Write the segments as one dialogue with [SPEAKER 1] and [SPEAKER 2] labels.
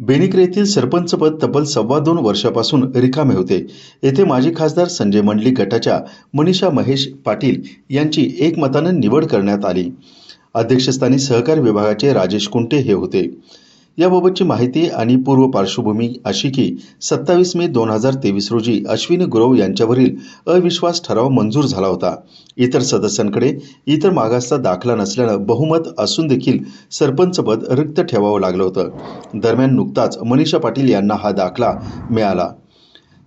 [SPEAKER 1] बेनिक्रे येथील सरपंचपद तब्बल 2.25 वर्षापासून रिकामे होते. येथे माजी खासदार संजय मंडलिक गटाच्या मनीषा महेश पाटील यांची एकमतानं निवड करण्यात आली. अध्यक्षस्थानी सहकार विभागाचे राजेश कुंटे हे होते. याबाबतची माहिती आणि पूर्व पार्श्वभूमी अशी की 27 मे 2023 रोजी अश्विनी गुरव यांच्यावरील अविश्वास ठराव मंजूर झाला होता. इतर सदस्यांकडे इतर मागासचा दाखला नसल्यानं बहुमत असून देखील सरपंचपद रिक्त ठेवावं लागलं होतं. दरम्यान नुकताच मनीषा पाटील यांना हा दाखला मिळाला.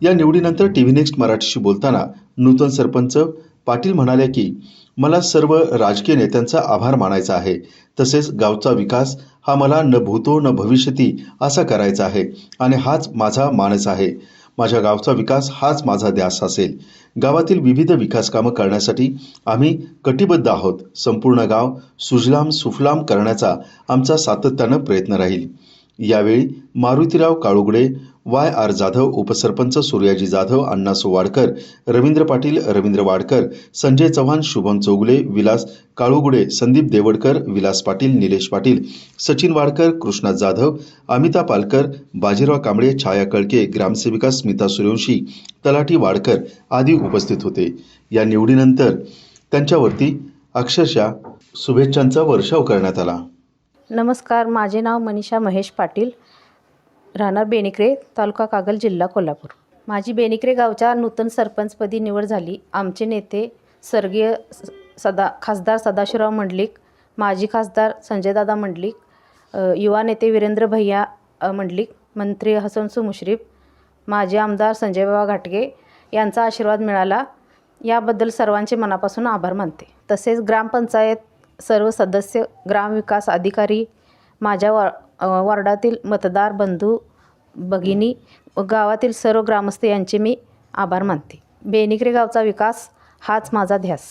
[SPEAKER 1] या निवडीनंतर टीव्ही नेक्स्ट मराठीशी बोलताना नूतन सरपंच पाटील म्हणाले की मला सर्व राजकीय नेत्यांचा आभार मानायचा आहे. तसेच गावचा विकास हा मला न भूतो न भविष्यती असा करायचा आहे आणि हाच माझा मानस आहे. माझ्या गावचा विकास हाच माझा ध्यास असेल. गावातील विविध विकास कामं करण्यासाठी आम्ही कटिबद्ध आहोत. संपूर्ण गाव सुजलाम सुफलाम करण्याचा आमचा सातत्यानं प्रयत्न राहील. यावेळी मारुतीराव काळुगडे, वाय.आर. जाधव, उपसरपंच सूर्याजी जाधव, अण्णासो वाडकर, रवींद्र पाटील, रवींद्र वाडकर, संजय चव्हाण, शुभम चौगुले, विलास काळुगडे, संदीप देवडकर, विलास पाटील, निलेश पाटील, सचिन वाडकर, कृष्णा जाधव, अमिता पालकर, बाजीराव कांबळे, छाया कळके, ग्रामसेविका स्मिता सूर्यवंशी, तलाठी वाडकर आदी उपस्थित होते. या निवडीनंतर त्यांच्यावरती अक्षरशः शुभेच्छांचा वर्षाव करण्यात आला.
[SPEAKER 2] नमस्कार, माझे नाव मनीषा महेश पाटील, राहणार बेनिक्रे, तालुका कागल, जिल्हा कोल्हापूर. माझी बेनिक्रे गावच्या नूतन सरपंचपदी निवड झाली. आमचे नेते स्वर्गीय खासदार सदाशिवराव मंडलिक, माजी खासदार संजयदादा मंडलिक, युवा नेते वीरेंद्र भैया मंडलिक, मंत्री हसनसू मुश्रीफ, माजी आमदार संजयबाबा घाटगे यांचा आशीर्वाद मिळाला. याबद्दल सर्वांचे मनापासून आभार मानते. तसेच ग्रामपंचायत सर्व सदस्य, ग्रामविकास अधिकारी, माझ्या वॉर्डातील मतदार बंधू भगिनी व गावातील सर्व ग्रामस्थ यांचे मी आभार मानते. बेनिक्रे गावचा विकास हाच माझा ध्यास.